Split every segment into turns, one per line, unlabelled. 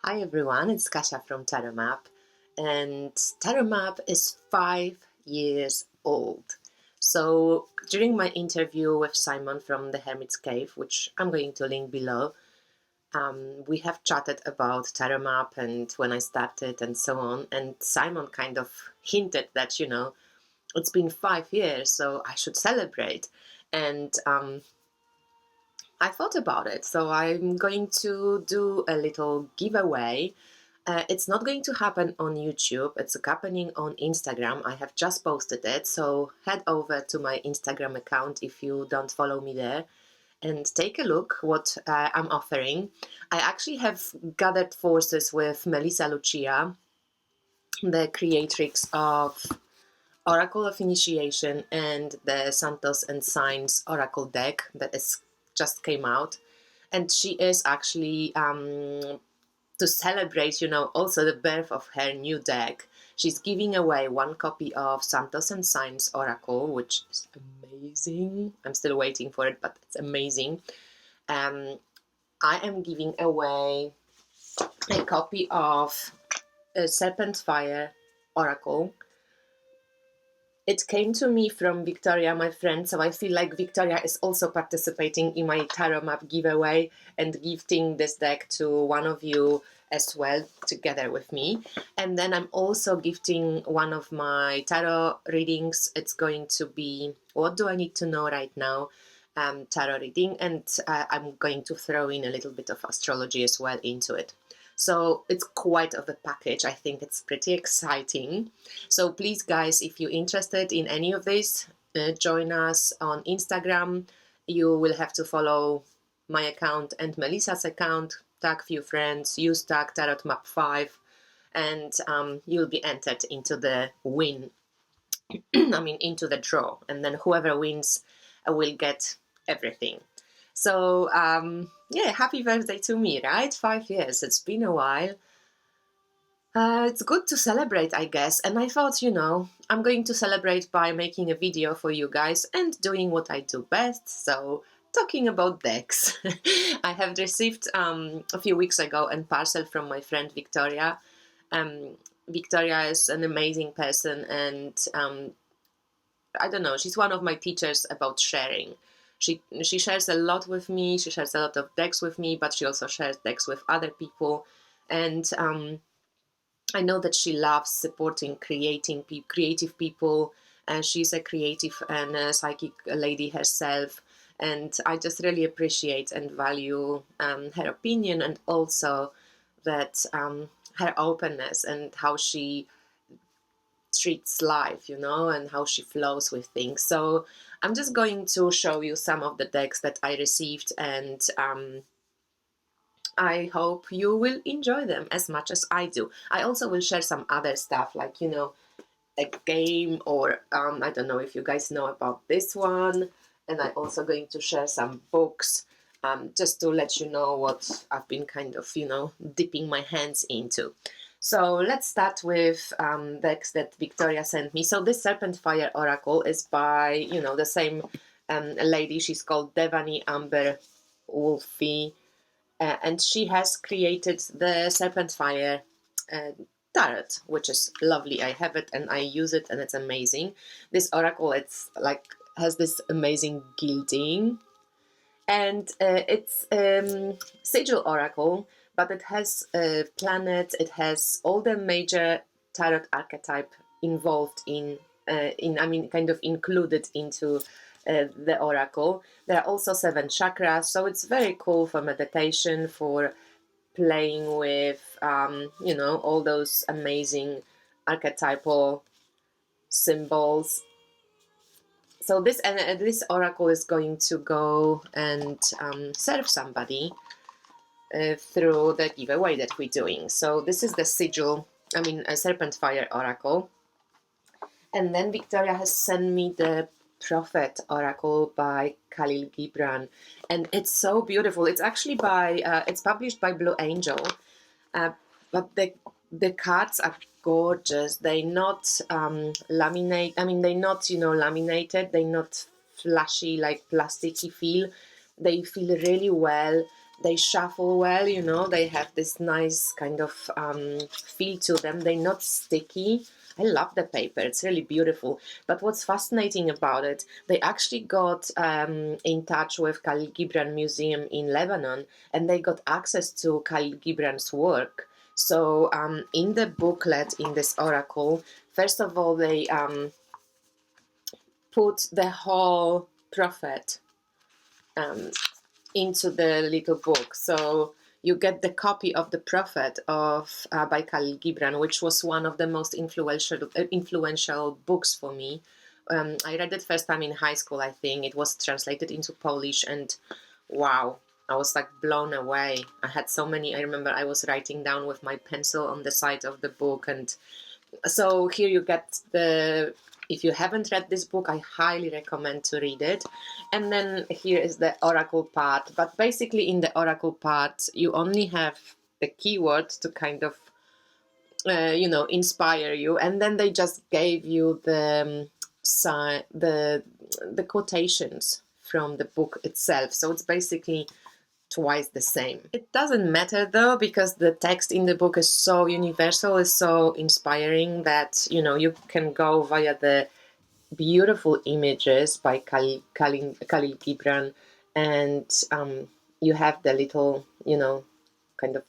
Hi everyone, it's Kasia from Tarot Map, and Tarot Map is 5 years old. So during my interview with Simon from the Hermit's Cave, which I'm going to link below, we have chatted about Tarot Map and when I started and so on, and Simon kind of hinted that, it's been 5 years, so I should celebrate. And I thought about it, so I'm going to do a little giveaway. It's not going to happen on YouTube, it's happening on Instagram. I have just posted it, so head over to my Instagram account if you don't follow me there and take a look what I'm offering. I actually have gathered forces with Melissa Lucia, the creatrix of Oracle of Initiation and the Santos and Signs Oracle deck that is just came out. And she is actually to celebrate, also the birth of her new deck. She's giving away one copy of Santos and Signs Oracle, which is amazing. I'm still waiting for it, but it's amazing. I am giving away a copy of Serpent Fire Oracle. It came to me from Victoria, my friend, so I feel like Victoria is also participating in my Tarot Map giveaway and gifting this deck to one of you as well, together with me. And then I'm also gifting one of my tarot readings. It's going to be What Do I Need to Know Right Now? Tarot reading, and I'm going to throw in a little bit of astrology as well into it. So it's quite of a package. I think it's pretty exciting. So please, guys, if you're interested in any of this, join us on Instagram. You will have to follow my account and Melissa's account, tag few friends, use tag TarotMap5, and you'll be entered into the win. into the draw. And then whoever wins will get everything. So, yeah, happy birthday to me, right? 5 years, it's been a while. It's good to celebrate, I guess. And I thought, I'm going to celebrate by making a video for you guys and doing what I do best. So, talking about decks. I have received a few weeks ago a parcel from my friend Victoria. Victoria is an amazing person, and I don't know, she's one of my teachers about sharing. She shares a lot with me, she shares a lot of decks with me, but she also shares decks with other people. And I know that she loves supporting creative people, and she's a creative and a psychic lady herself. And I just really appreciate and value her opinion, and also that her openness and how she treats life, and how she flows with things. So I'm just going to show you some of the decks that I received, and I hope you will enjoy them as much as I do. I also will share some other stuff, like, a game, or I don't know if you guys know about this one. And I'm also going to share some books, just to let you know what I've been kind of, dipping my hands into. So let's start with decks that Victoria sent me. So this Serpent Fire Oracle is by, the same lady. She's called Devani Amber Wolfie. And she has created the Serpent Fire tarot, which is lovely. I have it and I use it, and it's amazing. This oracle, it's like, has this amazing gilding, and it's sigil oracle, but it has a planet. It has all the major tarot archetype involved kind of included into the oracle. There are also 7 chakras, so it's very cool for meditation, for playing with, all those amazing archetypal symbols. So this oracle is going to go and serve somebody through the giveaway that we're doing. So this is the sigil, a Serpent Fire Oracle. And then Victoria has sent me the Prophet Oracle by Khalil Gibran, and it's so beautiful. It's actually it's published by Blue Angel, but the cards are gorgeous. They're not they're not laminated. They're not flashy, like plasticky feel. They feel really well. They shuffle well, you know, they have this nice kind of feel to them. They're not sticky. I love the paper, it's really beautiful. But what's fascinating about it, they actually got in touch with Khalil Gibran Museum in Lebanon, and they got access to Khalil Gibran's work. So in the booklet, in this oracle, first of all, they put the whole prophet into the little book. So you get the copy of the Prophet of by Khalil Gibran, which was one of the most influential books for me. I read it first time in high school, I think. It was translated into Polish, and wow, I was like blown away. I had so many. I remember I was writing down with my pencil on the side of the book, and so here you get the, if you haven't read this book, I highly recommend to read it. And then here is the oracle part, but basically in the oracle part you only have the keyword to kind of you know, inspire you, and then they just gave you the the quotations from the book itself, so it's basically twice the same. It doesn't matter though, because the text in the book is so universal, is so inspiring, that you know, you can go via the beautiful images by Khalil Gibran, and you have the little, you know, kind of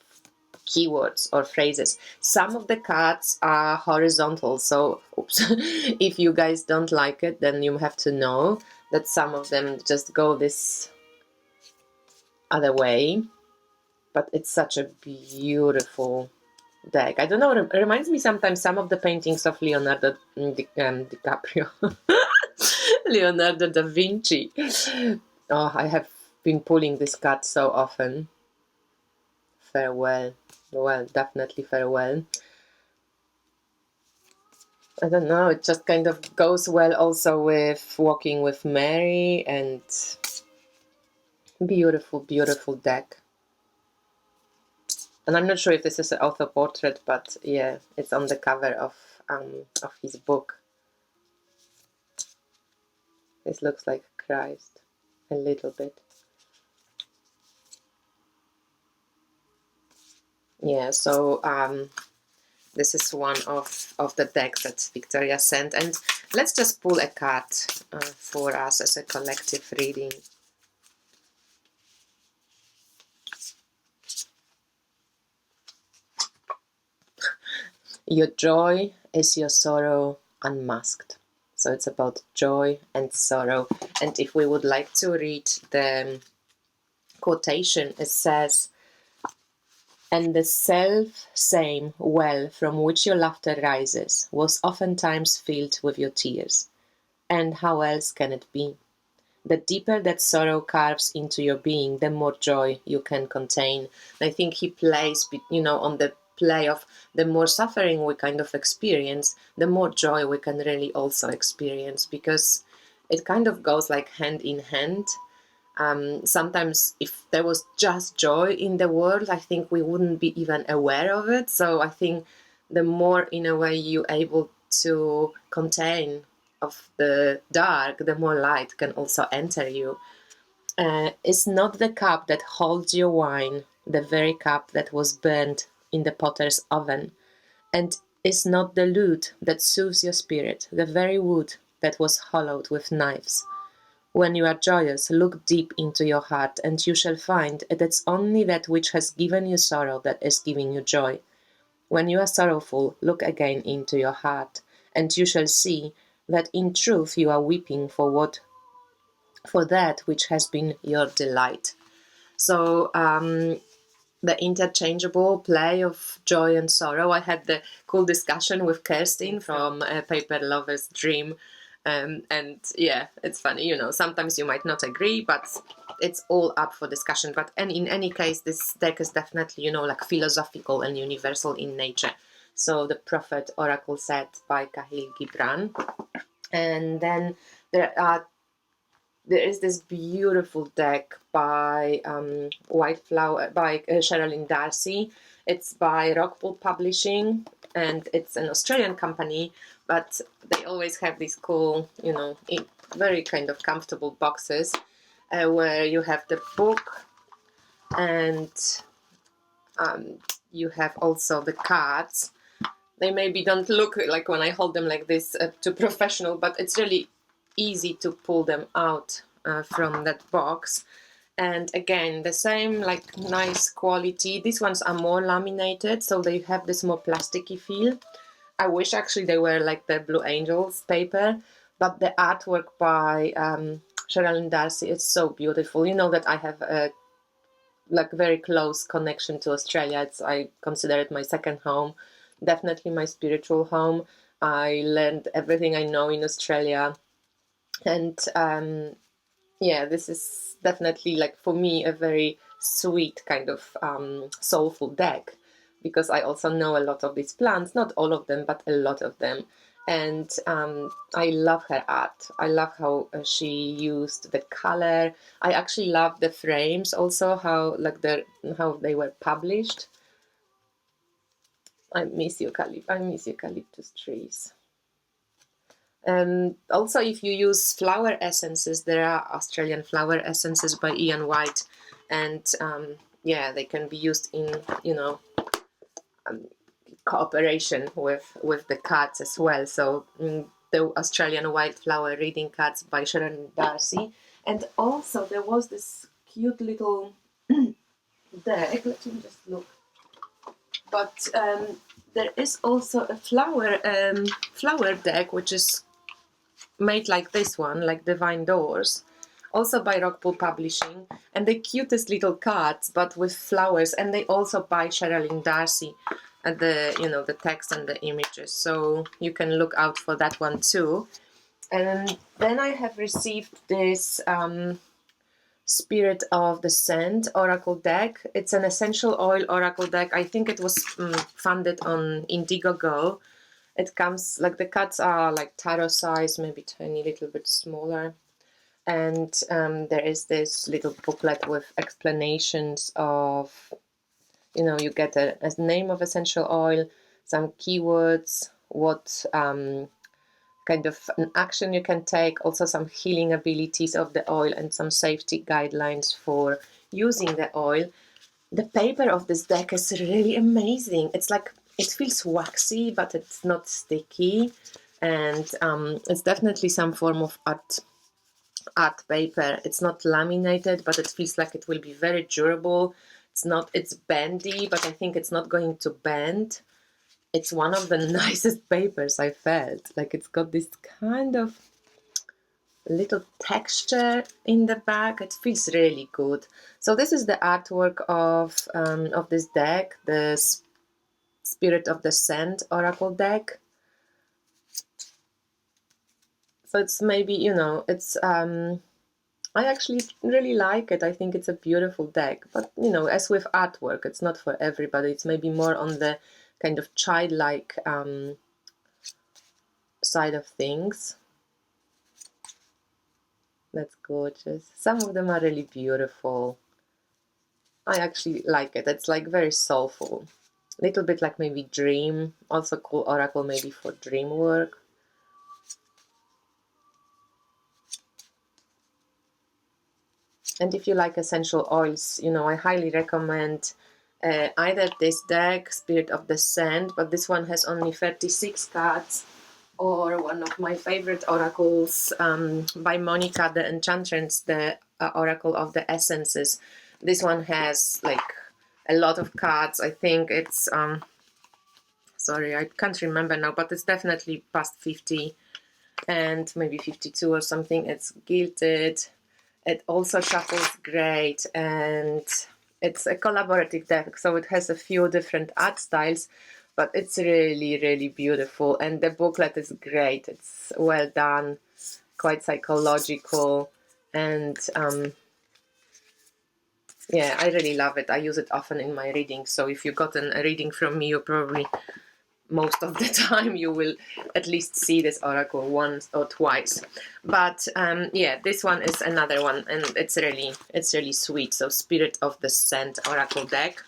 keywords or phrases. Some of the cards are horizontal, so oops, if you guys don't like it, then you have to know that some of them just go this other way. But it's such a beautiful deck. I don't know, it reminds me sometimes some of the paintings of Leonardo DiCaprio. Leonardo da Vinci. Oh, I have been pulling this card so often. Farewell. Well, definitely farewell. I don't know, it just kind of goes well also with Walking with Mary, and beautiful, beautiful deck. And I'm not sure if this is an author portrait, but yeah, it's on the cover of his book. This looks like Christ, a little bit. Yeah, so this is one of the decks that Victoria sent, and let's just pull a card for us as a collective reading. Your joy is your sorrow unmasked. So it's about joy and sorrow. And if we would like to read the quotation, it says, "And the self-same well from which your laughter rises was oftentimes filled with your tears. And how else can it be? The deeper that sorrow carves into your being, the more joy you can contain." And I think he plays, you know, on the play of the more suffering we kind of experience, the more joy we can really also experience, because it kind of goes like hand in hand. Sometimes if there was just joy in the world, I think we wouldn't be even aware of it. So I think the more, in a way, you're able to contain of the dark, the more light can also enter you. Is not the cup that holds your wine the very cup that was burned in the potter's oven? And is not the lute that soothes your spirit the very wood that was hollowed with knives? When you are joyous, look deep into your heart, and you shall find it is only that which has given you sorrow that is giving you joy. When you are sorrowful, look again into your heart, and you shall see that in truth you are weeping for that which has been your delight. So the interchangeable play of joy and sorrow. I had the cool discussion with Kerstin from Paper Lover's Dream. And yeah, it's funny, you know, sometimes you might not agree, but it's all up for discussion. But in any case, this deck is definitely, you know, like philosophical and universal in nature. So the Prophet Oracle set by Khalil Gibran. And then there is this beautiful deck by White Flower by Sherilyn Darcy. It's by Rockpool Publishing, and it's an Australian company, but they always have these cool, you know, very kind of comfortable boxes where you have the book, and you have also the cards. They maybe don't look like when I hold them like this too professional, but it's really easy to pull them out from that box. And again, the same like nice quality. These ones are more laminated, so they have this more plasticky feel. I wish actually they were like the Blue Angels paper, but the artwork by Sherilyn Darcy is so beautiful. You know that I have a like very close connection to Australia. I consider it my second home, definitely my spiritual home. I learned everything I know in Australia, and yeah, this is definitely like for me a very sweet kind of soulful deck, because I also know a lot of these plants, not all of them, but a lot of them. And I love her art. I love how she used the color. I actually love the frames also, how like how they were published. I miss eucalyptus trees. Also, if you use flower essences, there are Australian flower essences by Ian White, and yeah, they can be used in, you know, cooperation with the cards as well. So the Australian white flower reading cards by Sharon Darcy, and also there was this cute little deck. Let me just look. But there is also a flower deck which is made like this one, like Divine Doors, also by Rockpool Publishing, and the cutest little cards, but with flowers, and they also by Sherilyn Darcy, and the text and the images. So you can look out for that one too. And then I have received this Spirit of the Sand Oracle deck. It's an essential oil oracle deck. I think it was funded on Indiegogo. It comes, like the cards are like tarot size, maybe tiny little bit smaller. And there is this little booklet with explanations of, you get a name of essential oil, some keywords, what kind of an action you can take, also some healing abilities of the oil, and some safety guidelines for using the oil. The paper of this deck is really amazing. It's like, it feels waxy, but it's not sticky, and it's definitely some form of art paper. It's not laminated, but it feels like it will be very durable. It's bendy, but I think it's not going to bend. It's one of the nicest papers I felt. Like, it's got this kind of little texture in the back. It feels really good. So this is the artwork of this deck, the Spirit of the Sand Oracle deck. So it's maybe, it's I actually really like it. I think it's a beautiful deck, but as with artwork, it's not for everybody. It's maybe more on the kind of childlike side of things. That's gorgeous. Some of them are really beautiful. I actually like it. It's like very soulful. A little bit like maybe dream. Also cool oracle maybe for dream work. And if you like essential oils, I highly recommend either this deck, Spirit of the Sand, but this one has only 36 cards, or one of my favorite oracles by Monica the Enchantress, the Oracle of the Essences. This one has like a lot of cards. I think it's, sorry, I can't remember now, but it's definitely past 50 and maybe 52 or something. It's gilded. It also shuffles great, and it's a collaborative deck, so it has a few different art styles, but it's really, really beautiful. And the booklet is great. It's well done, quite psychological, and yeah, I really love it. I use it often in my readings. So if you've gotten a reading from me, you probably, most of the time, you will at least see this oracle once or twice. But yeah, this one is another one, and it's really sweet. So Spirit of the Sand Oracle deck.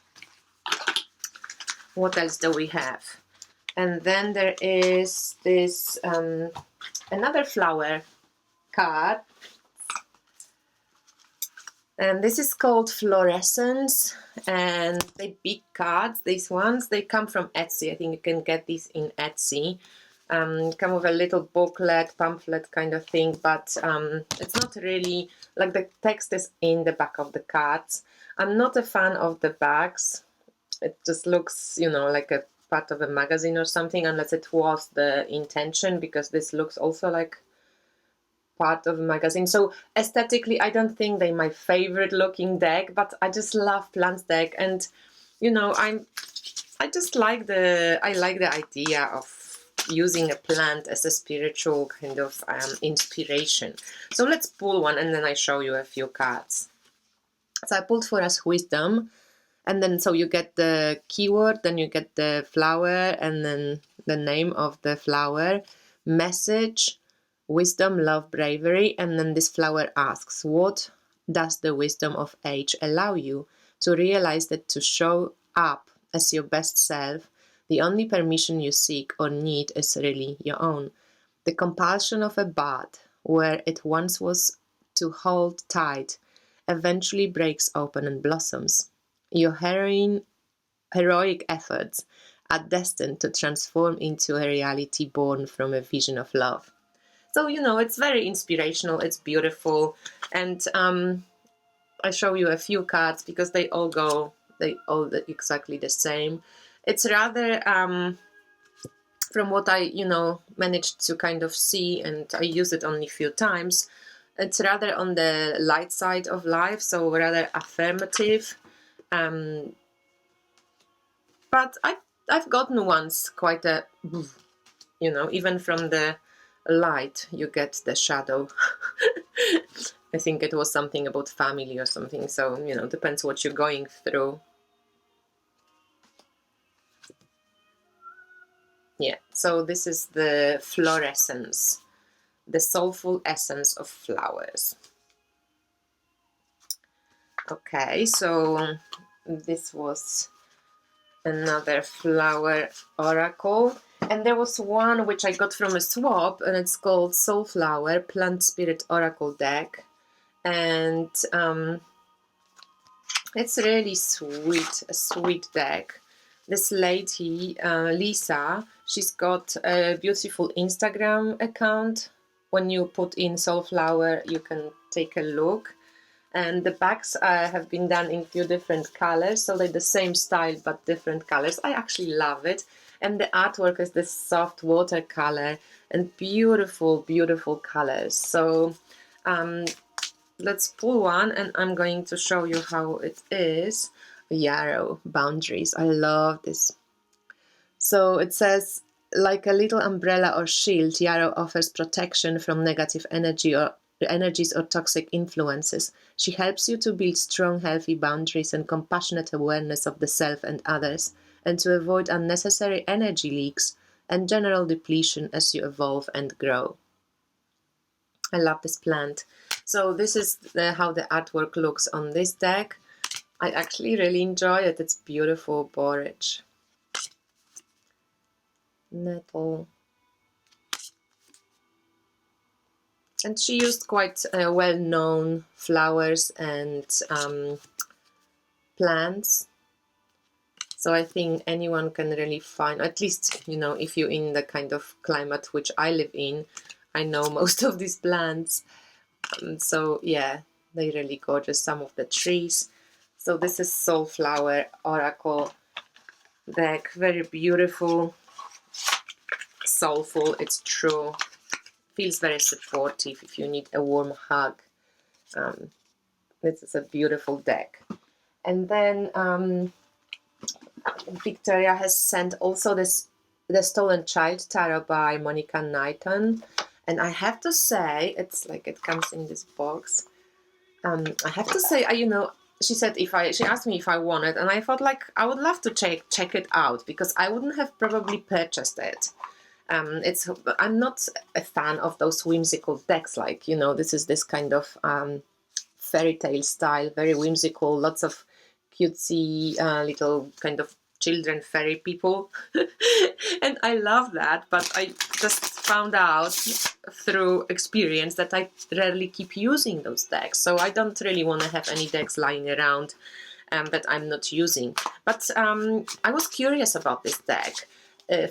What else do we have? And then there is this another flower card. And this is called Fluorescence, and they big cards, these ones, they come from Etsy. I think you can get these in Etsy. Come with a little booklet, pamphlet kind of thing, but it's not really, like the text is in the back of the cards. I'm not a fan of the backs. It just looks, you know, like a part of a magazine or something, unless it was the intention, because this looks also like part of a magazine. So aesthetically, I don't think they're my favorite looking deck, but I just love plants deck, and you know, I just like the idea of using a plant as a spiritual kind of inspiration. So let's pull one, and then I show you a few cards. So I pulled for us wisdom, and then so you get the keyword, then you get the flower, and then the name of the flower, message, wisdom, love, bravery, and then this flower asks, what does the wisdom of age allow you to realize that to show up as your best self, the only permission you seek or need is really your own. The compulsion of a bud, where it once was to hold tight, eventually breaks open and blossoms. Your heroic efforts are destined to transform into a reality born from a vision of love. So, you know, it's very inspirational, it's beautiful, and I show you a few cards because they all exactly the same. It's rather, from what I, you know, managed to kind of see, and I use it only a few times, it's rather on the light side of life, so rather affirmative. But I've gotten ones quite a, you know, even from the light you get the shadow. I think it was something about family or something, so, you know, depends what you're going through. Yeah, so this is the Fluorescence, the soulful essence of flowers. Okay, so this was another flower oracle, and there was one which I got from a swap, and it's called Soulflower Plant Spirit Oracle Deck, and it's really sweet, a sweet deck. This lady, Lisa, she's got a beautiful Instagram account. When you put in Soulflower, you can take a look. And the backs have been done in few different colors, so they're the same style but different colors. I actually love it. And the artwork is this soft watercolor and beautiful, beautiful colors. So let's pull one, and I'm going to show you how it is. Yarrow, boundaries. I love this. So it says, like a little umbrella or shield, yarrow offers protection from negative energies or toxic influences. She helps you to build strong, healthy boundaries and compassionate awareness of the self and others, and to avoid unnecessary energy leaks and general depletion as you evolve and grow. I love this plant. So this is how the artwork looks on this deck. I actually really enjoy it. It's beautiful borage. Nettle. And she used quite well-known flowers and plants. So I think anyone can really find, at least, you know, if you're in the kind of climate which I live in, I know most of these plants. So yeah, they're really gorgeous, some of the trees. So this is Soulflower Oracle deck, very beautiful, soulful, it's true, feels very supportive if you need a warm hug. This is a beautiful deck. And then Victoria has sent also the Stolen Child Tarot by Monica Knighton, and I have to say, it's like it comes in this box. I have to say, you know, she said she asked me if I want it, and I thought like I would love to check it out, because I wouldn't have probably purchased it. I'm not a fan of those whimsical decks, like, you know, this is this kind of fairy tale style, very whimsical, lots of cutesy little kind of children fairy people. And I love that, but I just found out through experience that I rarely keep using those decks, so I don't really want to have any decks lying around that I'm not using. But I was curious about this deck.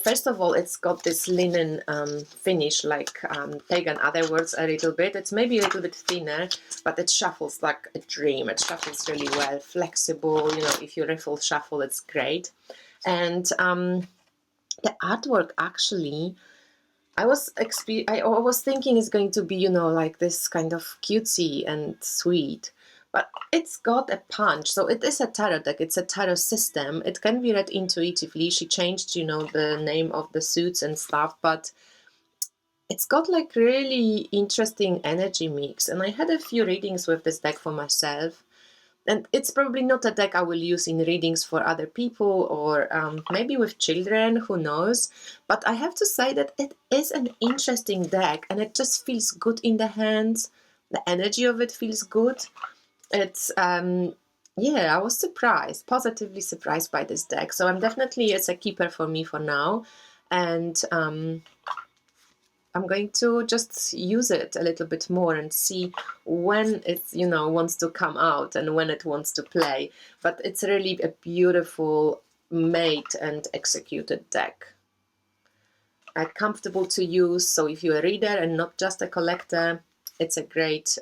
First of all, it's got this linen finish, like Pagan Otherworlds a little bit. It's maybe a little bit thinner, but it shuffles like a dream. It shuffles really well, flexible. You know, if you riffle shuffle, it's great. And the artwork, actually, I was thinking it's going to be, you know, like this kind of cutesy and sweet. But it's got a punch, so it is a tarot deck. It's a tarot system. It can be read intuitively. She changed, you know, the name of the suits and stuff, but it's got like really interesting energy mix. And I had a few readings with this deck for myself. And it's probably not a deck I will use in readings for other people, or maybe with children, who knows. But I have to say that it is an interesting deck, and it just feels good in the hands. The energy of it feels good. It's yeah, I was surprised, positively surprised by this deck. So it's a keeper for me for now, and I'm going to just use it a little bit more and see when it, you know, wants to come out and when it wants to play. But it's really a beautiful made and executed deck. Comfortable to use, so if you're a reader and not just a collector, it's a great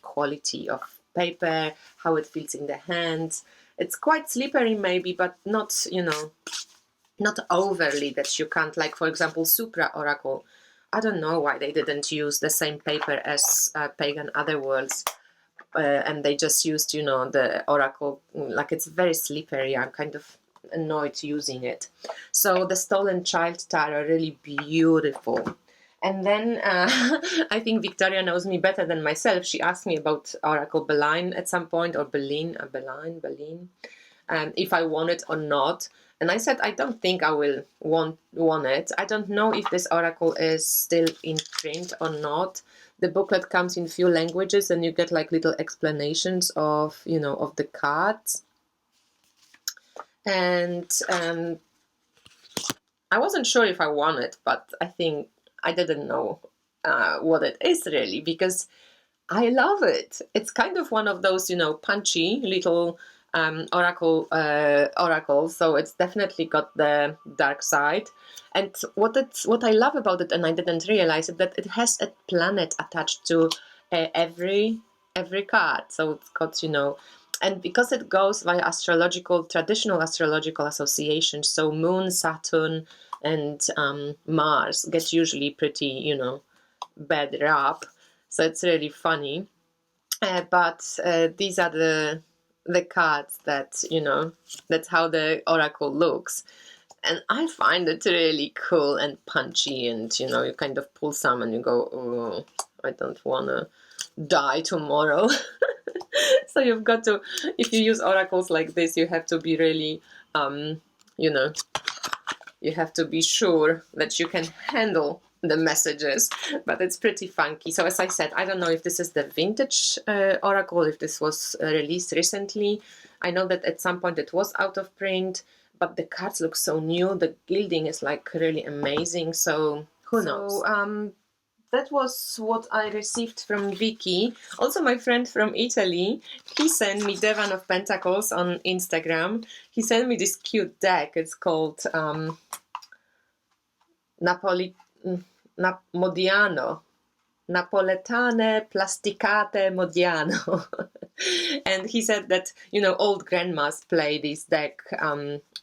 quality of paper, how it feels in the hands. It's quite slippery maybe, but not, you know, not overly that you can't, like for example Supra Oracle. I don't know why they didn't use the same paper as Pagan Otherworlds, and they just used, you know, the Oracle. Like, it's very slippery. I'm kind of annoyed using it. So the Stolen Child Tarot, really beautiful. And then I think Victoria knows me better than myself. She asked me about Oracle Beline at some point, or Beline, if I want it or not. And I said, I don't think I will want it. I don't know if this Oracle is still in print or not. The booklet comes in few languages, and you get like little explanations of, you know, of the cards. And I wasn't sure if I want it, but I think I didn't know what it is really, because I love it. It's kind of one of those, you know, punchy little oracles, so it's definitely got the dark side. And what I love about it, and I didn't realize it, that it has a planet attached to every card. So it's got, you know, and because it goes via traditional astrological associations, so Moon, Saturn, and Mars get usually pretty, you know, bad rap. So it's really funny. But these are the cards that, you know, that's how the oracle looks. And I find it really cool and punchy, and, you know, you kind of pull some and you go, oh, I don't want to die tomorrow. So you've got to, if you use oracles like this, you have to be really, you know, you have to be sure that you can handle the messages, but it's pretty funky. So as I said, I don't know if this is the vintage oracle, if this was released recently. I know that at some point it was out of print, but the cards look so new. The gilding is like really amazing, so who knows. So that was what I received from Vicky. Also, my friend from Italy, he sent me Devan of Pentacles on Instagram. He sent me this cute deck. It's called Modiano. Napoletane Plasticate Modiano. And he said that, you know, old grandmas play this deck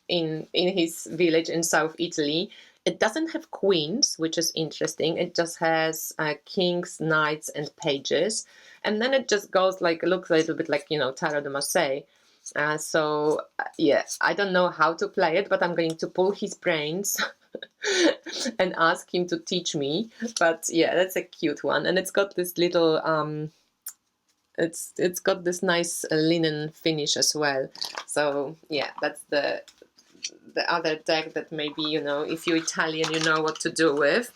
in his village in South Italy. It doesn't have queens, which is interesting. It just has kings, knights, and pages. And then it just goes like, looks a little bit like, you know, Tarot de Marseille. So, yeah, I don't know how to play it, but I'm going to pull his brains and ask him to teach me. But yeah, that's a cute one. And it's got this little, it's got this nice linen finish as well. So yeah, that's the other deck that maybe, you know, if you're Italian, you know what to do with.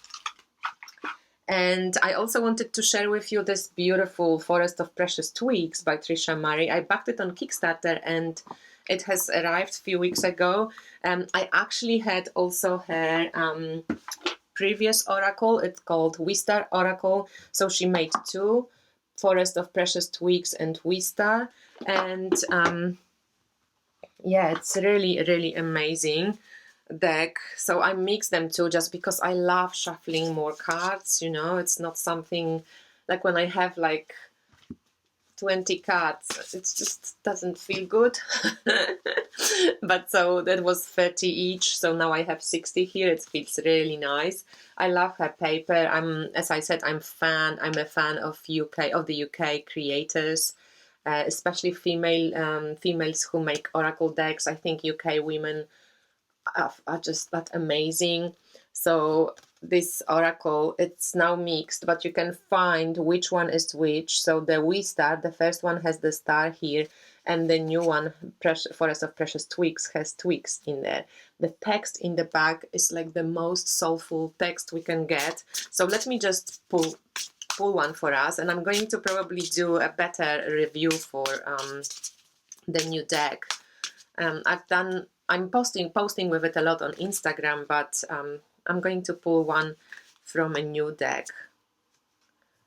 And I also wanted to share with you this beautiful Forest of Precious Twigs by Trisha Murray. I backed it on Kickstarter, and It has arrived a few weeks ago. I actually had also her previous oracle. It's called Wistar Oracle. So she made two, Forest of Precious Twigs and Wistar. And yeah, it's really, really amazing deck. So I mix them too just because I love shuffling more cards, you know. It's not something like when I have like 20 cards, it just doesn't feel good. But so that was 30 each, so now I have 60 here. It feels really nice. I love her paper. As I said, I'm a fan of the UK creators, especially females who make oracle decks. I think UK women are just that amazing. So this oracle, it's now mixed, but you can find which one is which. So the Wistar, the first one has the star here, and the new one, Forest of Precious Twigs, has twigs in there. The text in the back is like the most soulful text we can get. So let me just pull one for us, and I'm going to probably do a better review for the new deck. I'm posting with it a lot on Instagram, but I'm going to pull one from a new deck.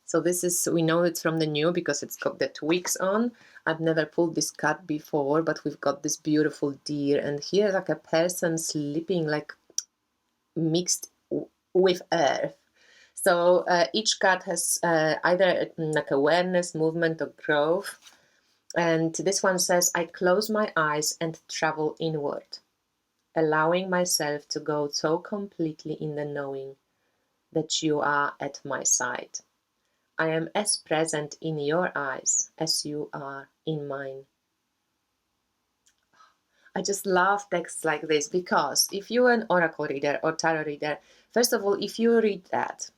So this is, we know it's from the new because it's got the twigs on. I've never pulled this card before, but we've got this beautiful deer, and here like a person sleeping like mixed with earth. So each card has either like awareness, movement, or growth. And this one says, I close my eyes and travel inward, allowing myself to go so completely in the knowing that you are at my side. I am as present in your eyes as you are in mine. I just love texts like this because if you're an oracle reader or tarot reader, first of all, if you read that,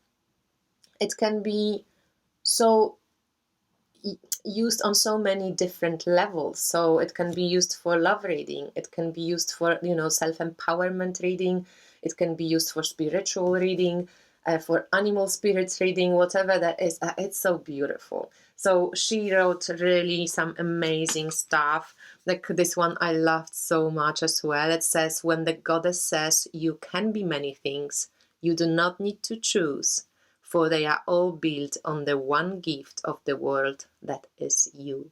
it can be so used on so many different levels. So it can be used for love reading, it can be used for, you know, self-empowerment reading, it can be used for spiritual reading, for animal spirits reading, whatever that is. It's so beautiful. So she wrote really some amazing stuff. Like this one I loved so much as well. It says, when the goddess says you can be many things, you do not need to choose, for they are all built on the one gift of the world that is you.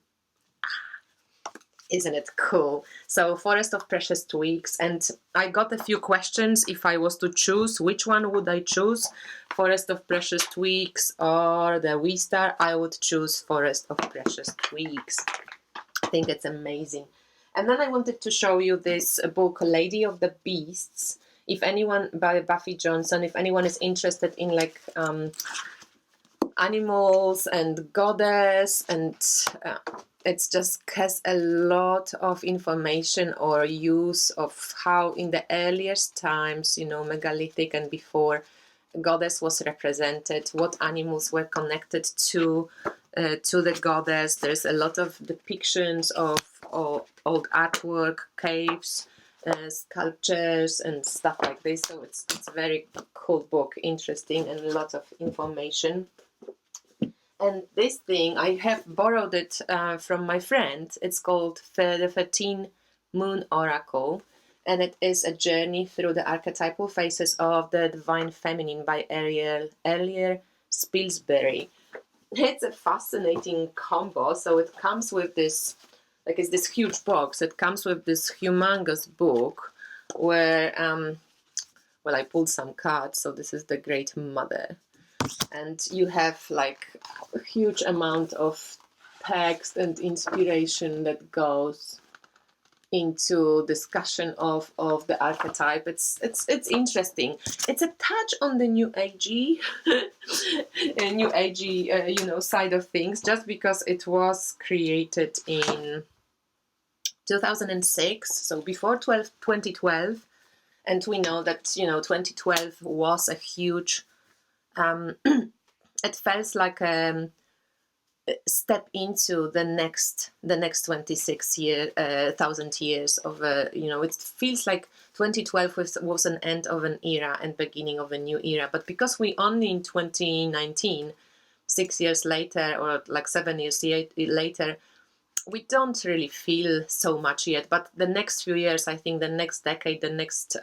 Isn't it cool? So Forest of Precious Twigs, and I got a few questions if I was to choose, which one would I choose? Forest of Precious Twigs or the Wistar? I would choose Forest of Precious Twigs. I think it's amazing. And then I wanted to show you this book, Lady of the Beasts. If anyone, by Buffy Johnson, if anyone is interested in like animals and goddess, and it just has a lot of information or use of how in the earliest times, you know, megalithic and before, goddess was represented, what animals were connected to the goddess. There's a lot of depictions of old artwork, caves, sculptures and stuff like this. So it's a very cool book, interesting, and a lot of information. And this thing, I have borrowed it from my friend. It's called the 13 Moon Oracle, and it is a journey through the archetypal faces of the Divine Feminine by Ariel Spilsbury. It's a fascinating combo. So it comes with this, like it's this huge box. It comes with this humongous book where, well, I pulled some cards. So this is the Great Mother. And you have like a huge amount of text and inspiration that goes into discussion of the archetype. It's interesting. It's a touch on the new agey, you know, side of things, just because it was created in 2006, so before 2012, and we know that, you know, 2012 was a huge. It felt like a step into the next 26,000 years of you know, it feels like 2012 was an end of an era and beginning of a new era. But because we only in 2019, 6 years later, or like 7 years later, we don't really feel so much yet, but the next few years, I think the next decade, the next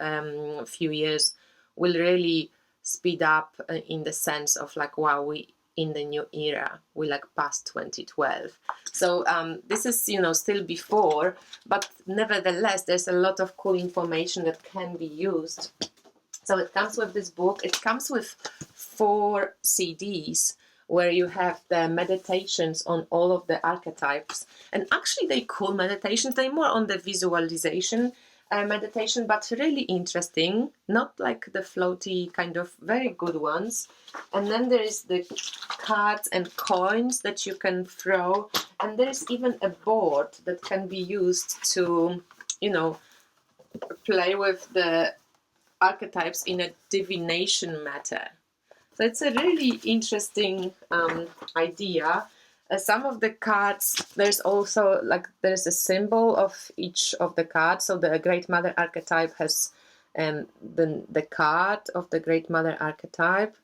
few years will really speed up in the sense of like, wow, we in the new era, we like past 2012. So this is, you know, still before, but nevertheless, there's a lot of cool information that can be used. So it comes with this book. It comes with 4 CDs where you have the meditations on all of the archetypes. And actually they're cool meditations. They're more on the visualization meditation, but really interesting. Not like the floaty kind of very good ones. And then there is the cards and coins that you can throw. And there's even a board that can be used to, you know, play with the archetypes in a divination matter. So it's a really interesting idea. Some of the cards, there's also like there's a symbol of each of the cards. So the Great Mother archetype has the card of the Great Mother archetype.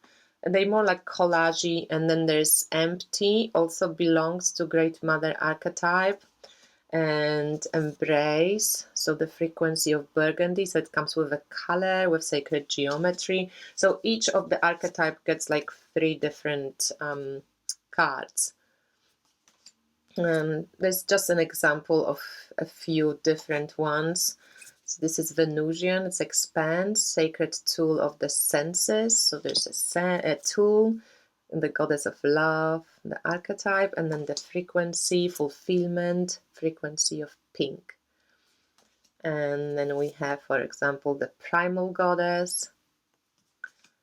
And they're more like collagey. And then there's empty, also belongs to Great Mother archetype. And embrace, so the frequency of burgundy, so it comes with a color, with sacred geometry. So each of the archetype gets like 3 different cards. There's just an example of a few different ones. So this is Venusian, it's expand, sacred tool of the senses. So there's a tool, the goddess of love, the archetype, and then the frequency, fulfillment, frequency of pink. And then we have, for example, the primal goddess.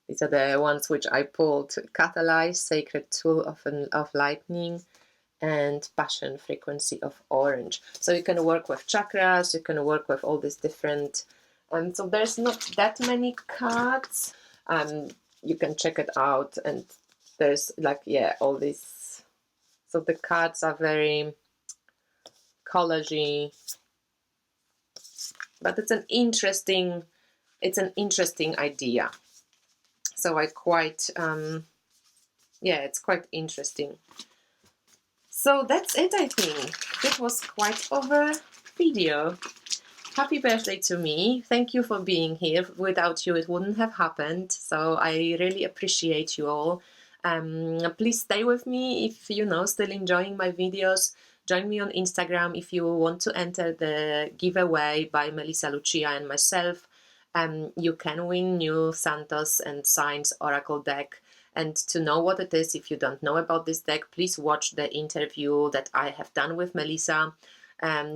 These are the ones which I pulled. Catalyze, sacred tool of lightning, and passion, frequency of orange. So you can work with chakras, you can work with all these different, so there's not that many cards. You can check it out, and there's like, yeah, all these. So the cards are very collagey, but it's an interesting idea. So I quite, it's quite interesting. So that's it, I think. It was quite over video. Happy birthday to me. Thank you for being here. Without you, it wouldn't have happened. So I really appreciate you all. Please stay with me if still enjoying my videos. Join me on Instagram if you want to enter the giveaway by Melissa Lucia and myself. You can win new Santos and Signs Oracle deck. And to know what it is, if you don't know about this deck, please watch the interview that I have done with Melissa.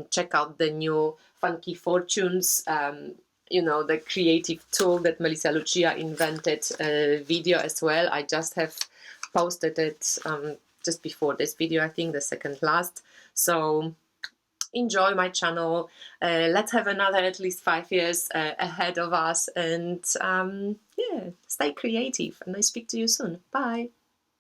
Check out the new Funky Fortunes, the creative tool that Melissa Lucia invented video as well. I just have posted it just before this video, I think, the second last. So enjoy my channel. Let's have another at least 5 years ahead of us. And stay creative. And I speak to you soon. Bye.